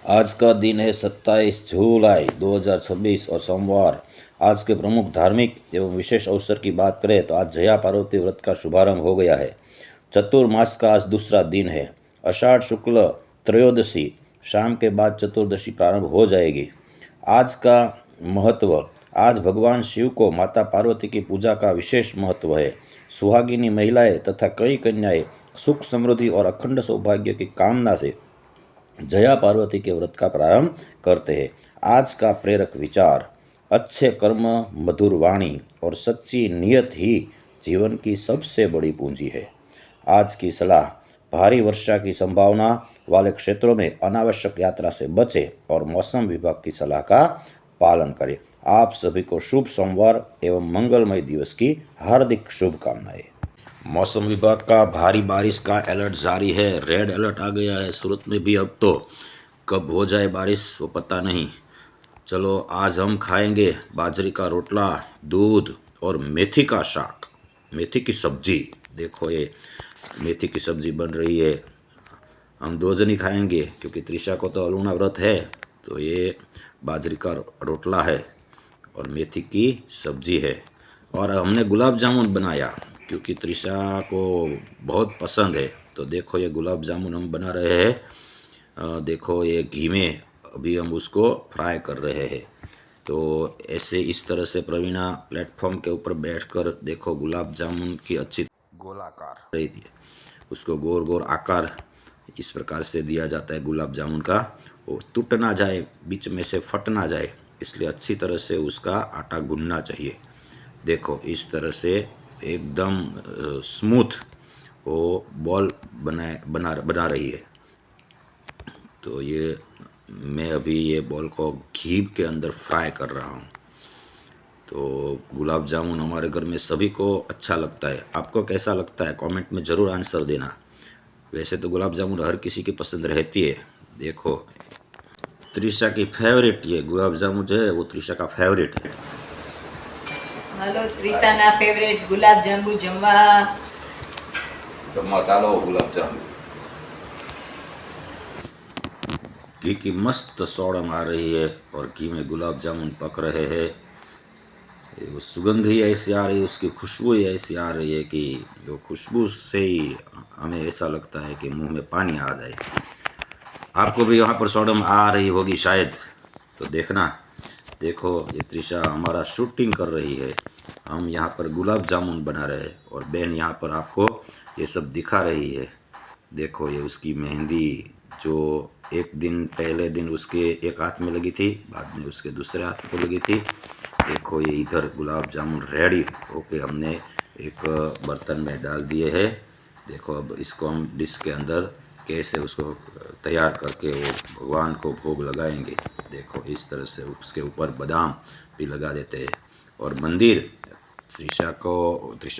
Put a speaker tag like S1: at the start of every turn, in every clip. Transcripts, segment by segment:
S1: आज का दिन है 27 जुलाई 2026 और सोमवार। आज के प्रमुख धार्मिक एवं विशेष अवसर की बात करें तो आज जया पार्वती व्रत का शुभारंभ हो गया है। चतुर्मास का आज दूसरा दिन है। आषाढ़ शुक्ल त्रयोदशी शाम के बाद चतुर्दशी प्रारंभ हो जाएगी। आज का महत्व, आज भगवान शिव को माता पार्वती की पूजा का विशेष महत्व है। सुहागिनी महिलाएं तथा कई कन्याएं सुख समृद्धि और अखंड सौभाग्य की कामना से जया पार्वती के व्रत का प्रारंभ करते हैं। आज का प्रेरक विचार, अच्छे कर्म, मधुर वाणी और सच्ची नियत ही जीवन की सबसे बड़ी पूंजी है। आज की सलाह, भारी वर्षा की संभावना वाले क्षेत्रों में अनावश्यक यात्रा से बचें और मौसम विभाग की सलाह का पालन करें। आप सभी को शुभ सोमवार एवं मंगलमय दिवस की हार्दिक शुभकामनाएं। मौसम विभाग का भारी बारिश का अलर्ट जारी है। रेड अलर्ट आ गया है सूरत में भी। अब तो कब हो जाए बारिश वो पता नहीं। चलो आज हम खाएंगे बाजरी का रोटला, दूध और मेथी का साग, मेथी की सब्जी। देखो ये मेथी की सब्जी बन रही है। हम दो जन ही खाएंगे क्योंकि त्रिशा को तो अलूना व्रत है। तो ये बाजरी का रोटला है और मेथी की सब्जी है। और हमने गुलाब जामुन बनाया क्योंकि त्रिशा को बहुत पसंद है। तो देखो ये गुलाब जामुन हम बना रहे हैं। देखो ये घी में अभी हम उसको फ्राई कर रहे हैं। तो ऐसे इस तरह से प्रवीणा प्लेटफॉर्म के ऊपर बैठकर देखो गुलाब जामुन की अच्छी गोलाकार रही थी, उसको गोल गोल आकार इस प्रकार से दिया जाता है गुलाब जामुन का। वो टूट ना जाए, बीच में से फट ना जाए, इसलिए अच्छी तरह से उसका आटा गूंदना चाहिए। देखो इस तरह से एकदम स्मूथ वो बॉल बना रही है। तो ये मैं अभी ये बॉल को घी के अंदर फ्राई कर रहा हूँ। तो गुलाब जामुन हमारे घर में सभी को अच्छा लगता है। आपको कैसा लगता है कमेंट में ज़रूर आंसर देना। वैसे तो गुलाब जामुन हर किसी की पसंद रहती है। देखो त्रिशा की फेवरेट ये गुलाब जामुन जो है वो त्रिशा का फेवरेट है।
S2: હાલો ત્રિશાના ફેવરેટ ગુલાબ જાંબુ જમવા
S1: ચાલો गुलाब जामुन। घी की मस्त सौड़म आ रही है और घी में गुलाब जामुन पक रहे हैं। वो सुगंध ही ऐसी आ रही है, उसकी खुशबू ही ऐसी आ रही है कि वो खुशबू से ही हमें ऐसा लगता है कि मुंह में पानी आ जाए। आपको भी यहाँ पर सौड़म आ रही होगी शायद, तो देखना। देखो ये त्रिशा हमारा शूटिंग कर रही है, हम यहाँ पर गुलाब जामुन बना रहे हैं और बहन यहाँ पर आपको ये सब दिखा रही है। देखो ये उसकी मेहंदी जो एक दिन पहले दिन उसके एक हाथ में लगी थी, बाद में उसके दूसरे हाथ को लगी थी। देखो ये इधर गुलाब जामुन रेडी ओके हमने एक बर्तन में डाल दिए हैं। देखो अब इसको हम डिश के अंदर कैसे उसको तैयार करके वो भगवान को भोग लगाएंगे। देखो इस तरह से उसके ऊपर बादाम भी लगा देते हैं। और मंदिर त्रिशा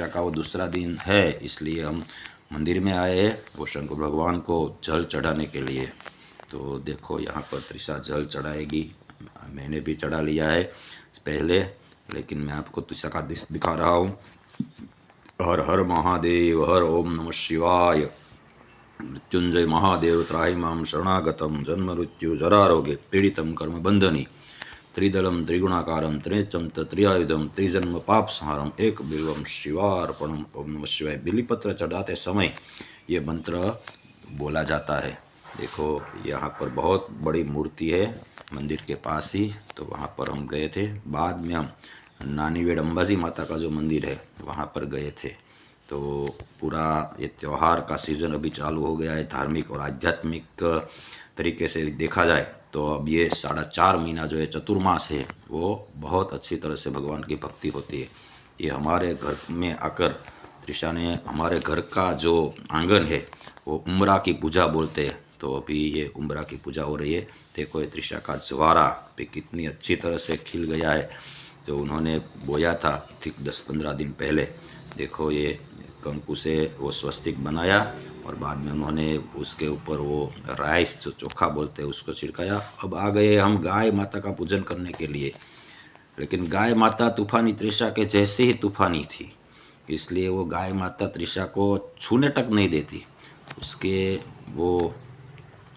S1: का वो दूसरा दिन है, इसलिए हम मंदिर में आए हैं वो शंकर भगवान को जल चढ़ाने के लिए। तो देखो यहाँ पर त्रिशा जल चढ़ाएगी। मैंने भी चढ़ा लिया है पहले, लेकिन मैं आपको त्रिशा का दिखा रहा हूँ। हर हर महादेव, हर ओम नमः शिवाय, मृत्युंजय महादेव त्राहि मां शरणागतम, जन्म मृत्यु जरारोगे पीड़ितम कर्म बंधनी, त्रिदलम त्रिगुणाकारम त्रिनेत्रम त्रियायुधम त्रिजन्म पाप संहारम एक बिल्वम शिवार्पणम। ओम नमः शिवाय। बिलीपत्र चढ़ाते समय ये मंत्र बोला जाता है। देखो यहाँ पर बहुत बड़ी मूर्ति है मंदिर के पास ही, तो वहाँ पर हम गए थे। बाद में हम नानीवेड़ अंबाजी माता का जो मंदिर है वहाँ पर गए थे। तो पूरा ये त्यौहार का सीज़न अभी चालू हो गया है। धार्मिक और आध्यात्मिक तरीके से देखा जाए तो अब ये 4.5 महीना जो है चतुर्मास है वो बहुत अच्छी तरह से भगवान की भक्ति होती है। ये हमारे घर में आकर त्रिशा ने हमारे घर का जो आंगन है वो उम्रा की पूजा बोलते हैं। तो अभी ये उम्रा की पूजा हो रही है। देखो ये त्रिशा का ज्वारा भी कितनी अच्छी तरह से खिल गया है, जो उन्होंने बोया था ठीक 10-15 दिन पहले। देखो ये कंकु से वो स्वस्तिक बनाया और बाद में उन्होंने उसके ऊपर वो राइस जो चोखा बोलते हैं उसको छिड़काया। अब आ गए हम गाय माता का पूजन करने के लिए, लेकिन गाय माता तूफानी त्रिशा के जैसे ही तूफानी थी, इसलिए वो गाय माता त्रिशा को छूने तक नहीं देती। उसके वो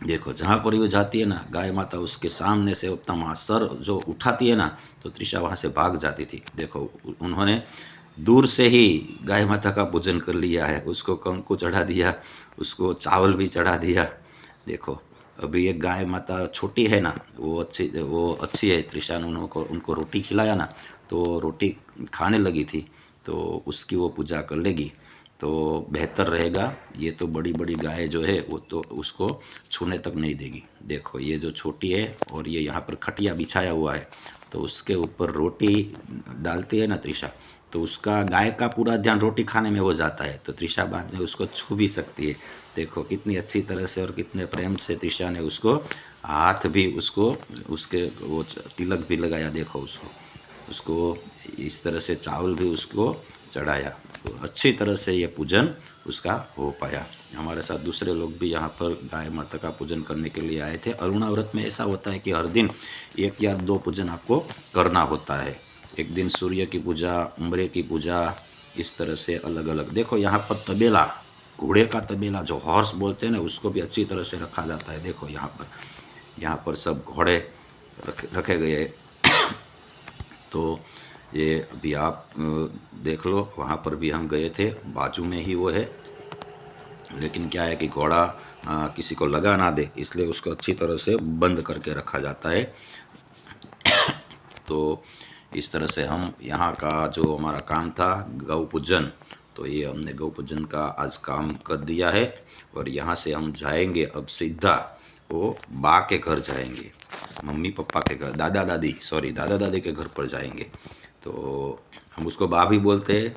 S1: देखो जहाँ पर भी वो जाती है ना, गाय माता उसके सामने से अपना सर जो उठाती है ना, तो त्रिशा वहाँ से भाग जाती थी। देखो उन्होंने दूर से ही गाय माता का पूजन कर लिया है, उसको कंकु चढ़ा दिया, उसको चावल भी चढ़ा दिया। देखो अभी एक गाय माता छोटी है ना, वो अच्छी है। त्रिशा ने उनको रोटी खिलाया ना, तो रोटी खाने लगी थी, तो उसकी वो पूजा कर लेगी तो बेहतर रहेगा। ये तो बड़ी बड़ी गाय जो है वो तो उसको छूने तक नहीं देगी। देखो ये जो छोटी है और ये यहाँ पर खटिया बिछाया हुआ है, तो उसके ऊपर रोटी डालती है ना त्रिशा, तो उसका गाय का पूरा ध्यान रोटी खाने में हो जाता है, तो त्रिशा बाद में उसको छू भी सकती है। देखो कितनी अच्छी तरह से और कितने प्रेम से त्रिशा ने उसको हाथ भी उसको उसके वो तिलक भी लगाया। देखो उसको इस तरह से चावल भी उसको चढ़ाया, तो अच्छी तरह से ये पूजन उसका हो पाया। हमारे साथ दूसरे लोग भी यहाँ पर गाय माता का पूजन करने के लिए आए थे। अरुणा व्रत में ऐसा होता है कि हर दिन 1 या 2 पूजन आपको करना होता है। एक दिन सूर्य की पूजा, उम्रे की पूजा, इस तरह से अलग अलग। देखो यहाँ पर तबेला, घोड़े का तबेला जो हॉर्स बोलते हैं ना, उसको भी अच्छी तरह से रखा जाता है। देखो यहाँ पर सब घोड़े रखे गए। तो ये अभी आप देख लो, वहाँ पर भी हम गए थे, बाजू में ही वो है। लेकिन क्या है कि घोड़ा किसी को लगा ना दे, इसलिए उसको अच्छी तरह से बंद करके रखा जाता है। तो इस तरह से हम यहाँ का जो हमारा काम था गौ पूजन, तो ये हमने गौ पूजन का आज काम कर दिया है। और यहाँ से हम जाएंगे अब सीधा वो बा के घर जाएंगे, मम्मी पापा के घर, दादा दादी के घर पर जाएंगे। तो हम उसको बा भी बोलते हैं,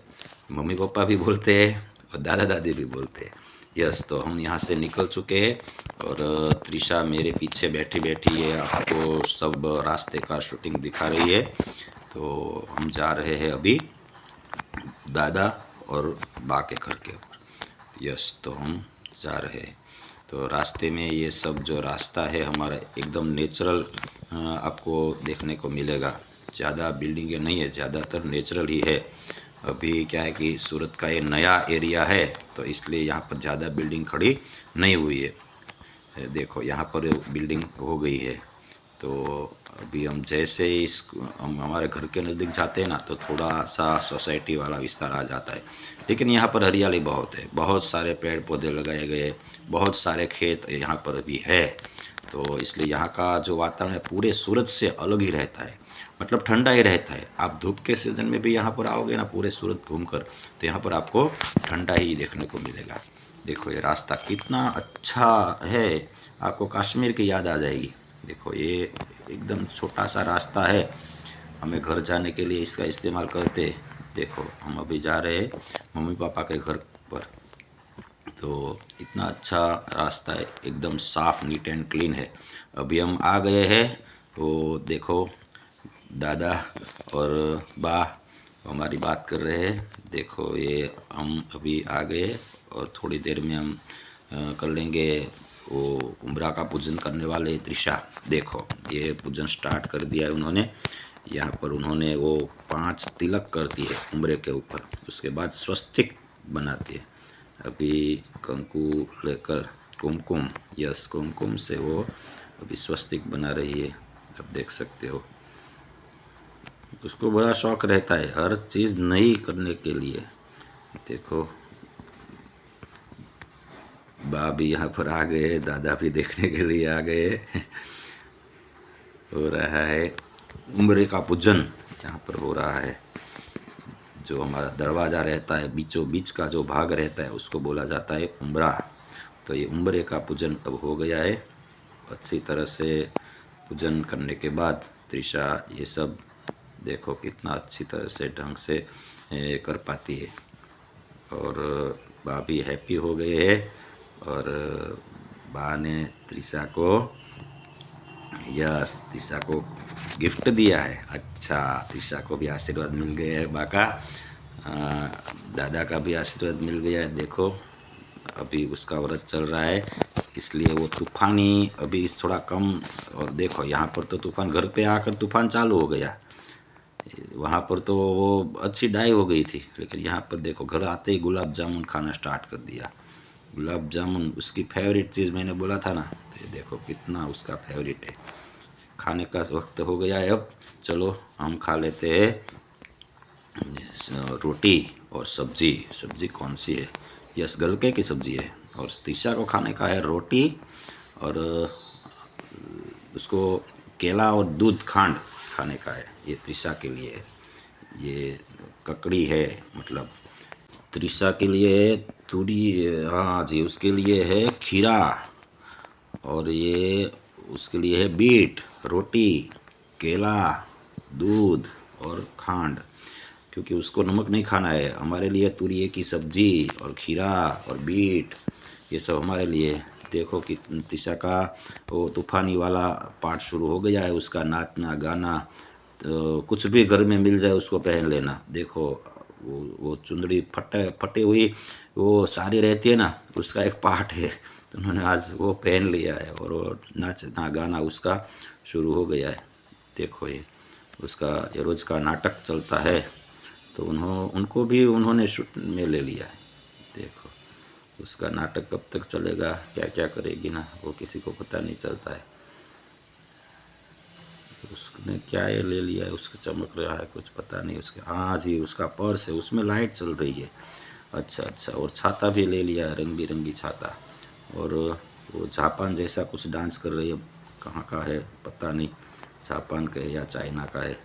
S1: मम्मी पापा भी बोलते हैं और दादा दादी भी बोलते हैं। यस, तो हम यहाँ से निकल चुके हैं और त्रिशा मेरे पीछे बैठी बैठी है, आपको सब रास्ते का शूटिंग दिखा रही है। तो हम जा रहे हैं अभी दादा और बा के घर के ऊपर। यस, तो हम जा रहे हैं। तो रास्ते में ये सब जो रास्ता है हमारा एकदम नेचुरल आपको देखने को मिलेगा। ज़्यादा बिल्डिंगें नहीं है, ज़्यादातर नेचुरल ही है। अभी क्या है कि सूरत का ये नया एरिया है, तो इसलिए यहाँ पर ज़्यादा बिल्डिंग खड़ी नहीं हुई है। देखो यहाँ पर बिल्डिंग हो गई है। तो अभी हम जैसे ही हम हमारे घर के नज़दीक जाते हैं ना, तो थोड़ा सा सोसाइटी वाला विस्तार आ जाता है। लेकिन यहाँ पर हरियाली बहुत है, बहुत सारे पेड़ पौधे लगाए गए, बहुत सारे खेत यहाँ पर भी है। तो इसलिए यहाँ का जो वातावरण है पूरे सूरत से अलग ही रहता है, मतलब ठंडा ही रहता है। आप धूप के सीज़न में भी यहाँ पर आओगे ना पूरे सूरत घूमकर, तो यहाँ पर आपको ठंडा ही देखने को मिलेगा। देखो ये रास्ता कितना अच्छा है, आपको कश्मीर की याद आ जाएगी। देखो ये एकदम छोटा सा रास्ता है, हमें घर जाने के लिए इसका इस्तेमाल करते। देखो हम अभी जा रहे हैं मम्मी पापा के घर पर। तो इतना अच्छा रास्ता है, एकदम साफ, नीट एंड क्लीन है। अभी हम आ गए हैं, तो देखो दादा और बा हमारी बात कर रहे हैं। देखो ये हम अभी आ गए और थोड़ी देर में हम कर लेंगे वो उम्रा का पूजन करने वाले त्रिशा। देखो ये पूजन स्टार्ट कर दिया है उन्होंने। यहाँ पर उन्होंने वो 5 तिलक करती है उम्रे के ऊपर, उसके बाद स्वस्तिक बनाती है। अभी कंकु लेकर कुमकुम, यस कुमकुम से वो अभी स्वस्तिक बना रही है, आप देख सकते हो। उसको बड़ा शौक रहता है हर चीज़ नई करने के लिए। देखो बा भी यहाँ पर आ गए, दादा भी देखने के लिए आ गए। हो रहा है उम्रे का पूजन, यहाँ पर हो रहा है। जो हमारा दरवाज़ा रहता है, बीचों बीच का जो भाग रहता है, उसको बोला जाता है उम्रा। तो ये उम्रे का पूजन अब हो गया है। अच्छी तरह से पूजन करने के बाद त्रिशा ये सब देखो कितना अच्छी तरह से ढंग से कर पाती है। और बा भी हैप्पी हो गए हैं और बा ने त्रिशा को गिफ्ट दिया है। अच्छा, त्रिशा को भी आशीर्वाद मिल गया है बा का, दादा का भी आशीर्वाद मिल गया है। देखो अभी उसका व्रत चल रहा है, इसलिए वो तूफानी अभी थोड़ा कम। और देखो यहाँ पर तो तूफान, घर पे आकर तूफान चालू हो गया। वहाँ पर तो वो अच्छी डाई हो गई थी, लेकिन यहाँ पर देखो घर आते ही गुलाब जामुन खाना स्टार्ट कर दिया। गुलाब जामुन उसकी फेवरेट चीज़, मैंने बोला था ना, ये देखो कितना उसका फेवरेट है। खाने का वक्त हो गया है अब, चलो हम खा लेते हैं रोटी और सब्जी। सब्जी कौन सी है? यस, गलके की सब्जी है। और तीशा को खाने का है रोटी और उसको केला और दूध खांड खाने का है। ये त्रिशा के लिए है। ये ककड़ी है, मतलब त्रिशा के लिए तुरी, हाँ जी, उसके लिए है खीरा और ये उसके लिए है बीट, रोटी, केला, दूध और खांड, क्योंकि उसको नमक नहीं खाना है। हमारे लिए तुरिये की सब्जी और खीरा और बीट, ये सब हमारे लिए। देखो कि तिशा का वो तूफानी वाला पार्ट शुरू हो गया है, उसका नाचना गाना। तो कुछ भी घर में मिल जाए उसको पहन लेना। देखो वो चुंदड़ी फटे हुई वो साड़ी रहती है ना, उसका एक पार्ट है, तो उन्होंने आज वो पहन लिया है और वो नाचना गाना उसका शुरू हो गया है। देखो ये उसका ये रोज़ का नाटक चलता है, तो उनको भी उन्होंने शूट में ले लिया है। देखो उसका नाटक कब तक चलेगा, क्या क्या करेगी ना, वो किसी को पता नहीं चलता है। उसने क्या ये ले लिया है, उसका चमक रहा है कुछ, पता नहीं उसके। हाँ जी, उसका पर्स है, उसमें लाइट चल रही है। अच्छा अच्छा, और छाता भी ले लिया है, रंग बिरंगी छाता। और वो जापान जैसा कुछ डांस कर रही है, कहाँ का है पता नहीं, जापान का है या चाइना का है।